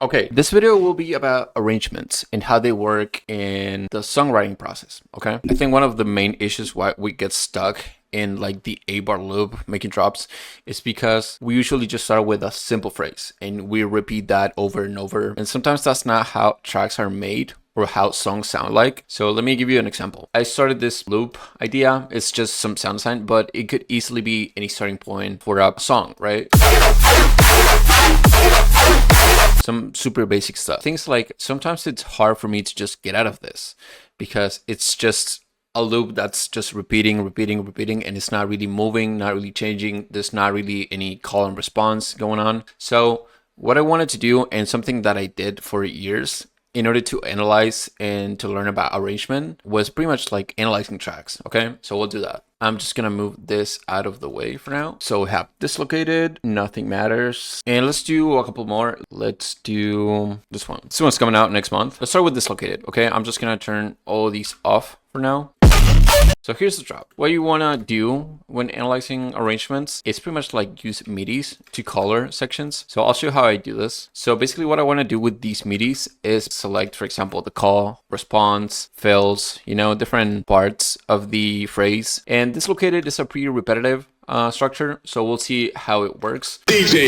Okay, this video will be about arrangements and how they work in the songwriting process, okay? I think one of the main issues why we get stuck in like the 8-bar loop making drops is because we usually just start with a simple phrase and we repeat that over and over. And sometimes that's not how tracks are made or how songs sound like. So let me give you an example. I started this loop idea. It's just some sound design, but it could easily be any starting point for a song, right? Some super basic stuff. Things like sometimes it's hard for me to just get out of this because it's just a loop that's just repeating, and it's not really moving, not really changing. There's not really any call and response going on. So what I wanted to do, and something that I did for years in order to analyze and to learn about arrangement, was pretty much like analyzing tracks. Okay, so we'll do that. I'm just gonna move this out of the way for now. So we have dislocated, nothing matters. And let's do a couple more. Let's do this one. This one's coming out next month. Let's start with dislocated, okay? I'm just gonna turn all these off for now. So here's the drop. What you wanna do when analyzing arrangements is pretty much like use MIDIs to color sections. So I'll show you how I do this. So basically what I wanna do with these MIDIs is select, for example, the call, response, fills, you know, different parts of the phrase. And dislocated is a pretty repetitive structure. So we'll see how it works. DJ.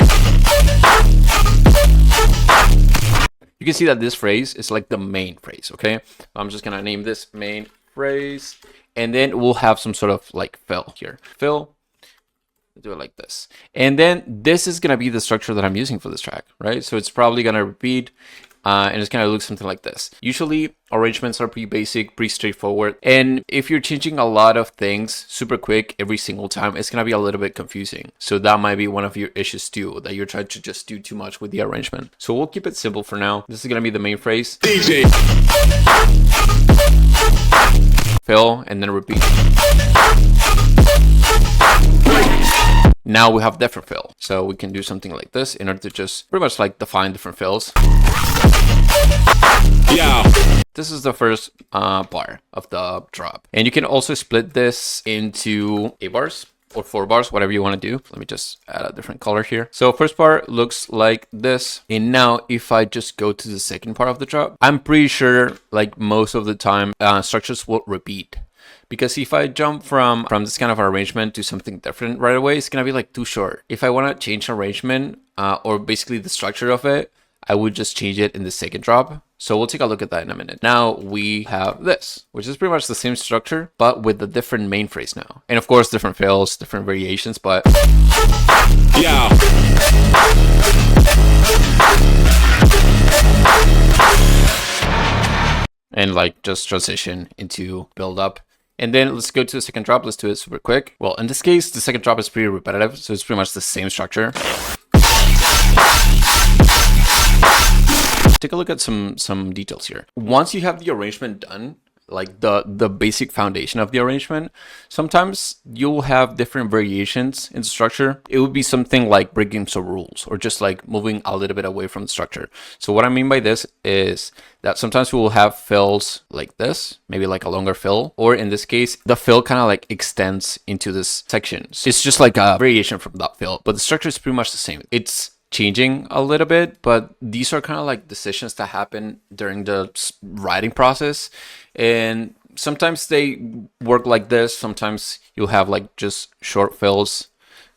You can see that this phrase is like the main phrase, okay? I'm just gonna name this main phrase. And then we'll have some sort of like fill here. Fill, do it like this. And then this is gonna be the structure that I'm using for this track, right? So it's probably gonna repeat and it's gonna look something like this. Usually arrangements are pretty basic, pretty straightforward. And if you're changing a lot of things super quick every single time, it's gonna be a little bit confusing. So that might be one of your issues too, that you're trying to just do too much with the arrangement. So we'll keep it simple for now. This is gonna be the main phrase. DJ. Fill, and then repeat. Now we have different fill. So we can do something like this in order to just pretty much like define different fills. Yeah. This is the first bar of the drop. And you can also split this into 8 bars or 4 bars, whatever you want to do. Let me just add a different color here. So first part looks like this. And now if I just go to the second part of the drop, I'm pretty sure like most of the time structures will repeat. Because if I jump from this kind of arrangement to something different right away, it's gonna be like too short. If I want to change arrangement or basically the structure of it, I would just change it in the second drop. So we'll take a look at that in a minute. Now we have this, which is pretty much the same structure, but with a different main phrase now. And of course, different fills, different variations, but yeah. And like just transition into build up. And then let's go to the second drop. Let's do it super quick. Well, in this case, the second drop is pretty repetitive. So it's pretty much the same structure. Take a look at some details here. Once you have the arrangement done, like the basic foundation of the arrangement, sometimes you'll have different variations in the structure. It would be something like breaking some rules or just like moving a little bit away from the structure. So what I mean by this is that sometimes we will have fills like this, maybe like a longer fill, or in this case, the fill kind of like extends into this section. So it's just like a variation from that fill, but the structure is pretty much the same. It's changing a little bit, but these are kind of like decisions that happen during the writing process. And sometimes they work like this. Sometimes you'll have like just short fills.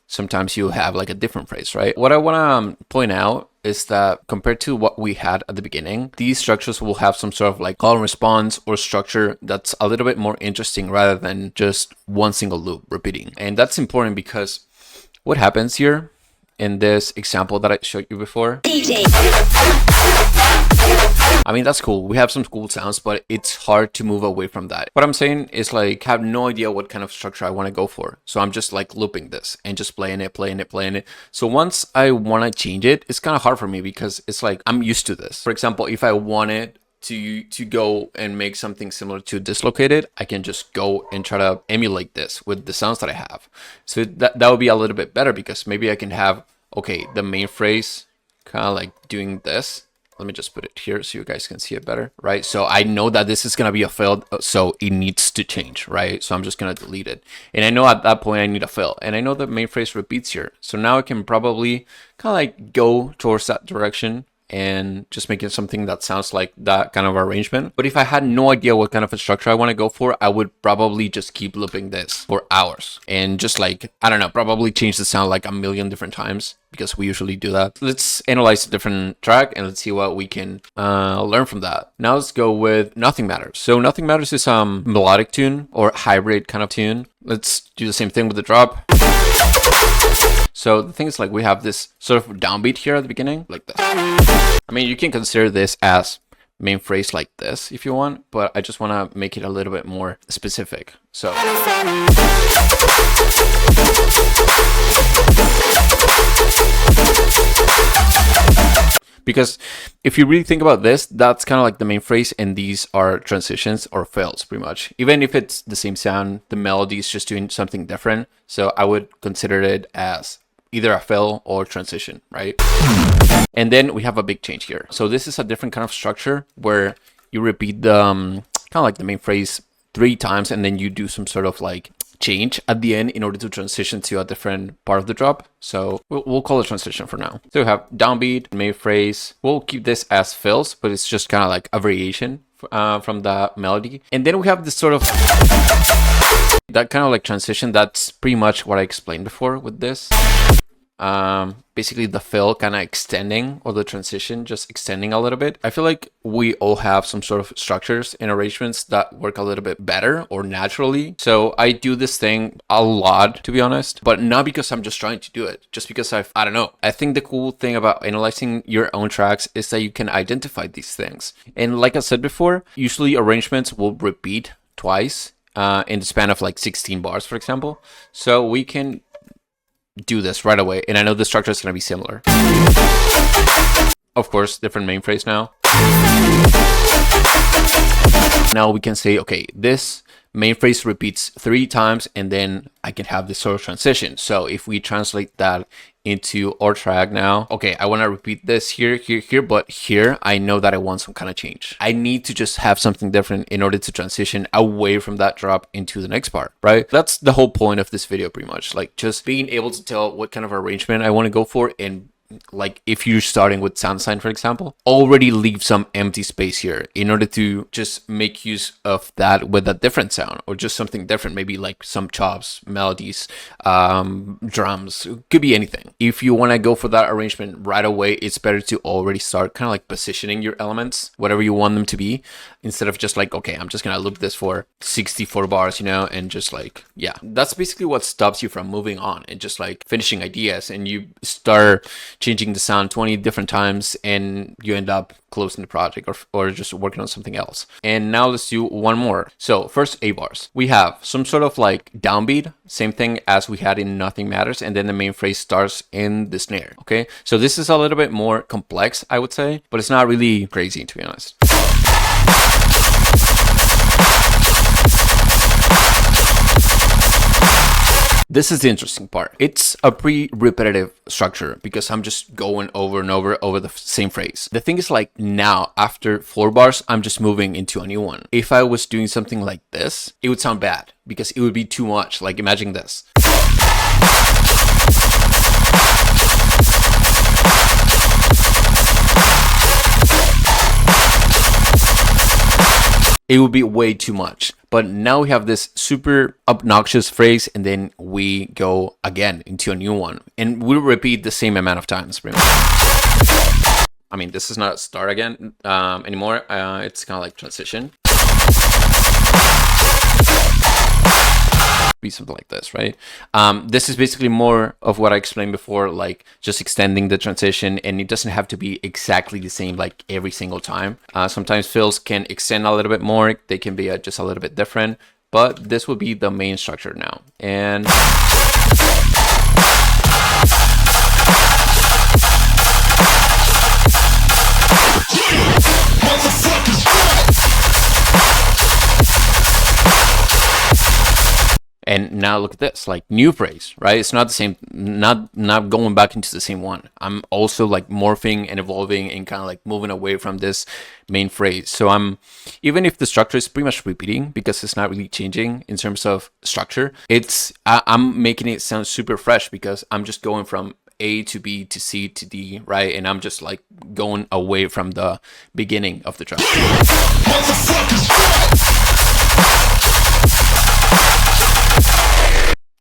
Sometimes you have like a different phrase, right? What I want to point out is that compared to what we had at the beginning, these structures will have some sort of like call and response or structure that's a little bit more interesting rather than just one single loop repeating. And that's important because what happens here in this example that I showed you before, DJ. I mean, that's cool. We have some cool sounds, but it's hard to move away from that. What I'm saying is like, I have no idea what kind of structure I want to go for. So I'm just like looping this and just playing it. So once I want to change it, it's kind of hard for me because it's like, I'm used to this. For example, if I wanted to go and make something similar to dislocated, I can just go and try to emulate this with the sounds that I have. So that would be a little bit better because maybe I can have, okay, the main phrase kind of like doing this. Let me just put it here so you guys can see it better, right? So I know that this is going to be a fill, so it needs to change, right? So I'm just going to delete it. And I know at that point I need a fill. And I know the main phrase repeats here. So now I can probably kind of like go towards that direction and just making something that sounds like that kind of arrangement. But if I had no idea what kind of a structure I want to go for, I would probably just keep looping this for hours and just like, I don't know, probably change the sound like a million different times, because we usually do that. Let's analyze a different track and let's see what we can learn from that. Now let's go with Nothing Matters. So Nothing Matters is melodic tune or hybrid kind of tune. Let's do the same thing with the drop. So the thing is, like, we have this sort of downbeat here at the beginning, like this. I mean, you can consider this as main phrase like this if you want, but I just want to make it a little bit more specific. So because if you really think about this, that's kind of like the main phrase, and these are transitions or fills pretty much. Even if it's the same sound, the melody is just doing something different. So I would consider it as either a fill or transition, right? And then we have a big change here. So this is a different kind of structure where you repeat the kind of like the main phrase 3 times, and then you do some sort of like change at the end in order to transition to a different part of the drop. So we'll call it transition for now. So we have downbeat, main phrase. We'll keep this as fills, but it's just kind of like a variation from the melody. And then we have this sort of that kind of like transition. That's pretty much what I explained before with this. Basically the fill kind of extending, or the transition just extending a little bit. I feel like we all have some sort of structures and arrangements that work a little bit better or naturally. So I do this thing a lot, to be honest, but not because I'm just trying to do it, just because I don't know. I think the cool thing about analyzing your own tracks is that you can identify these things. And like I said before, usually arrangements will repeat twice in the span of like 16 bars, for example. So we can do this right away, and I know the structure is going to be similar. Of course, different main phrase now. Now we can say, okay, this main phrase repeats 3 times, and then I can have this sort of transition. So if we translate that into our track now, okay, I want to repeat this here, but here I know that I want some kind of change. I need to just have something different in order to transition away from that drop into the next part, right? That's the whole point of this video, pretty much, like just being able to tell what kind of arrangement I want to go for. And like if you're starting with sound design, for example, already leave some empty space here in order to just make use of that with a different sound, or just something different, maybe like some chops, melodies, drums, could be anything. If you want to go for that arrangement right away, it's better to already start kind of like positioning your elements, whatever you want them to be, instead of just like, okay, I'm just gonna loop this for 64 bars, you know, and just like, yeah, that's basically what stops you from moving on and just like finishing ideas, and you start changing the sound 20 different times and you end up closing the project, or just working on something else. And now let's do one more. So first, A bars. We have some sort of like downbeat, same thing as we had in Nothing Matters, and then the main phrase starts in the snare. Okay, so this is a little bit more complex, I would say, but it's not really crazy, to be honest. This is the interesting part. It's a pretty repetitive structure because I'm just going over and over the same phrase. The thing is, like, now after 4 bars, I'm just moving into a new one. If I was doing something like this, it would sound bad because it would be too much. Like, imagine this. It would be way too much. But now we have this super obnoxious phrase, and then we go again into a new one, and we'll repeat the same amount of times, pretty much. I mean, this is not start again anymore. It's kind of like transition. Be something like this, right? This is basically more of what I explained before, like just extending the transition, and it doesn't have to be exactly the same like every single time. Sometimes fills can extend a little bit more, they can be just a little bit different, but this will be the main structure now. And And now look at this, like new phrase, right? It's not the same, not going back into the same one. I'm also like morphing and evolving and kind of like moving away from this main phrase. So I'm, even if the structure is pretty much repeating because it's not really changing in terms of structure, I'm making it sound super fresh because I'm just going from A to B to C to D, right? And I'm just like going away from the beginning of the drop.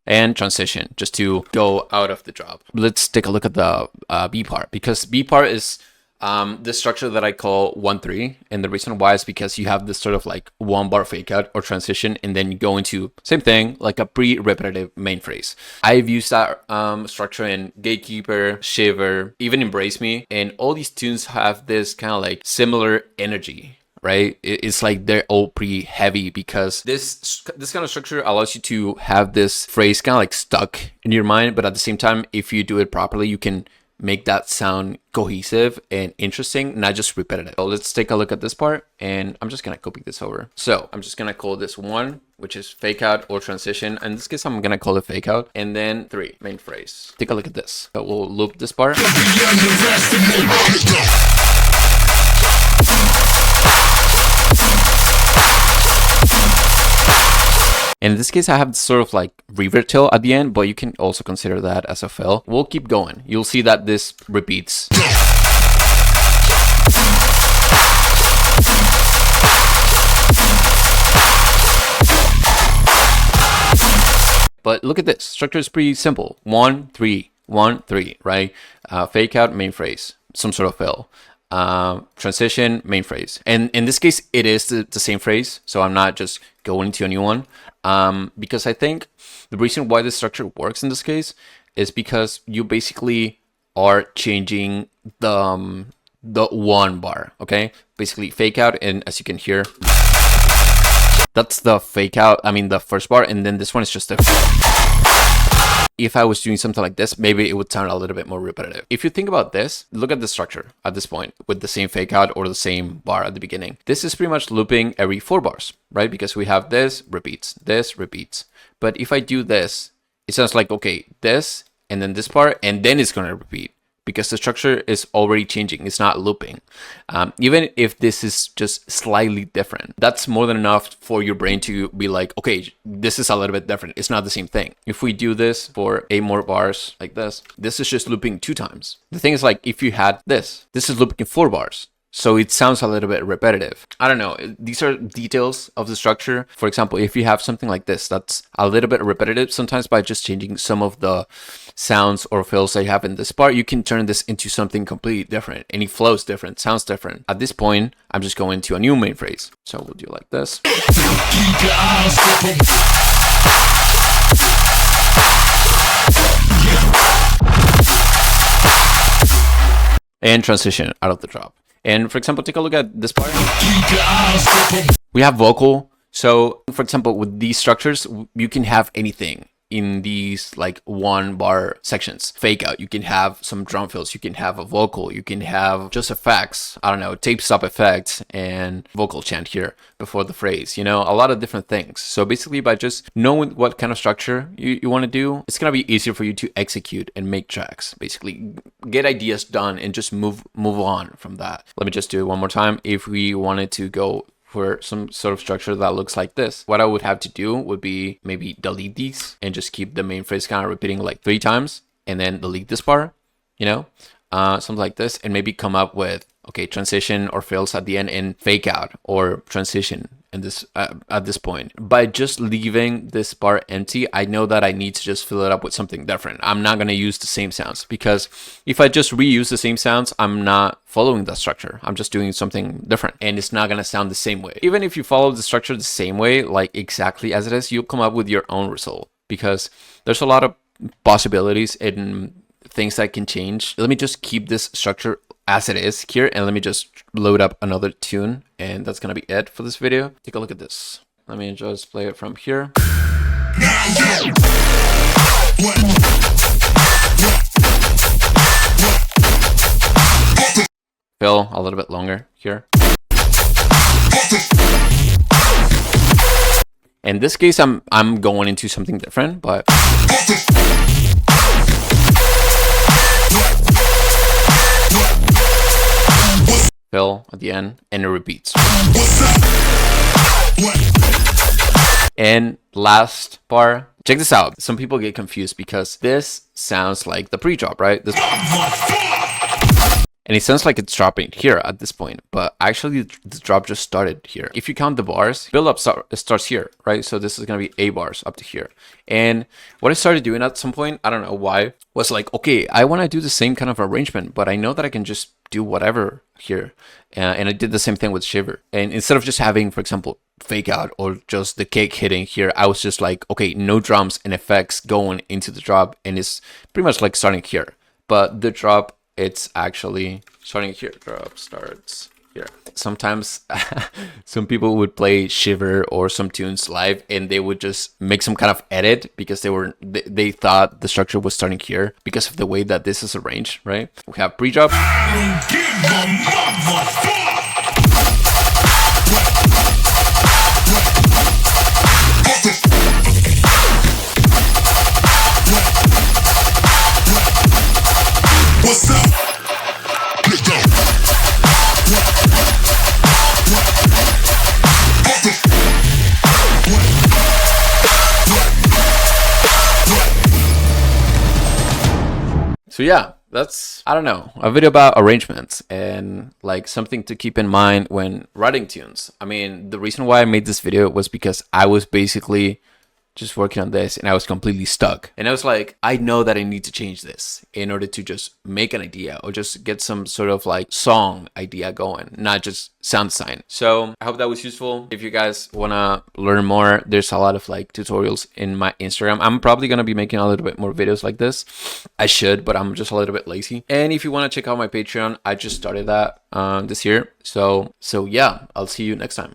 And transition, just to go out of the drop. Let's take a look at the B part, because B part is the structure that I call 1-3, and the reason why is because you have this sort of like 1-bar fake out or transition, and then you go into same thing, like a pre-repetitive main phrase. I've used that structure in Gatekeeper, Shiver, even Embrace Me, and all these tunes have this kind of like similar energy, right? It's like they're all pretty heavy, because this kind of structure allows you to have this phrase kind of like stuck in your mind, but at the same time, if you do it properly, you can make that sound cohesive and interesting, not just repetitive. So let's take a look at this part, and I'm just gonna copy this over. So I'm just gonna call this 1, which is fake out or transition. In this case, I'm gonna call it fake out, and then 3, main phrase. Take a look at this. So we'll loop this part. In this case, I have sort of like revert tail at the end, but you can also consider that as a fill. We'll keep going. You'll see that this repeats. But look at this. Structure is pretty simple. 1-3, 1-3, right? Fake out, main phrase, some sort of fill. Transition, main phrase. And in this case, it is the same phrase, so I'm not just going into a new one. Because I think the reason why this structure works in this case is because you basically are changing the 1 bar, okay? Basically fake out, and as you can hear, that's the fake out, I mean the first bar, and then this one is just a... If I was doing something like this, maybe it would sound a little bit more repetitive. If you think about this, look at the structure at this point with the same fake out or the same bar at the beginning. This is pretty much looping every 4 bars, right? Because we have this repeats, this repeats. But if I do this, it sounds like, okay, this and then this part, and then it's going to repeat, because the structure is already changing. It's not looping. Even if this is just slightly different, that's more than enough for your brain to be like, okay, this is a little bit different. It's not the same thing. If we do this for 8 more bars like this is just looping 2 times. The thing is, like, if you had this is looping 4 bars. So it sounds a little bit repetitive. I don't know. These are details of the structure. For example, if you have something like this, that's a little bit repetitive, sometimes by just changing some of the sounds or fills that you have in this part, you can turn this into something completely different. And it flows different, sounds different. At this point, I'm just going to a new main phrase. So we'll do like this. And transition out of the drop. And for example, take a look at this part. We have vocal. So for example, with these structures, you can have anything in these like 1-bar sections. Fake out, you can have some drum fills, you can have a vocal, you can have just effects, I don't know, tape stop effects and vocal chant here before the phrase, you know, a lot of different things. So basically, by just knowing what kind of structure you want to do, it's going to be easier for you to execute and make tracks. Basically get ideas done and just move on from that. Let me just do it one more time. If we wanted to go for some sort of structure that looks like this, what I would have to do would be maybe delete these and just keep the main phrase kind of repeating like 3 times, and then delete this part, you know, something like this, and maybe come up with, okay, transition or fills at the end and fake out or transition in this at this point. By just leaving this part empty, I know that I need to just fill it up with something different. I'm not going to use the same sounds, because if I just reuse the same sounds, I'm not following that structure. I'm just doing something different, and it's not going to sound the same way. Even if you follow the structure the same way, like exactly as it is, you'll come up with your own result, because there's a lot of possibilities and things that can change. Let me just keep this structure as it is here, and let me just load up another tune, and that's gonna be it for this video. Take a look at this. Let me just play it from here. Fill a little bit longer here. In this case, I'm going into something different, but fill at the end, and it repeats. And last bar, check this out. Some people get confused because this sounds like the pre-drop, right? This, and it sounds like it's dropping here at this point, but actually the drop just started here. If you count the bars, build up starts here, right? So this is gonna be A bars up to here. And what I started doing at some point, I don't know why, was like, okay, I want to do the same kind of arrangement, but I know that I can just do whatever here. And I did the same thing with Shiver. And instead of just having, for example, fake out or just the kick hitting here, I was just like, okay, no drums and effects going into the drop, and it's pretty much like starting here. But the drop, it's actually starting here. Drop starts here. Sometimes some people would play Shiver or some tunes live, and they would just make some kind of edit because they thought the structure was starting here because of the way that this is arranged, right? We have pre-drop. What's up? Let's go. So yeah, that's, I don't know, a video about arrangements and like something to keep in mind when writing tunes. I mean, the reason why I made this video was because I was basically just working on this and I was completely stuck. And I was like, I know that I need to change this in order to just make an idea or just get some sort of like song idea going, not just sound design. So I hope that was useful. If you guys want to learn more, there's a lot of like tutorials in my Instagram. I'm probably going to be making a little bit more videos like this. I should, but I'm just a little bit lazy. And if you want to check out my Patreon, I just started that this year. So yeah, I'll see you next time.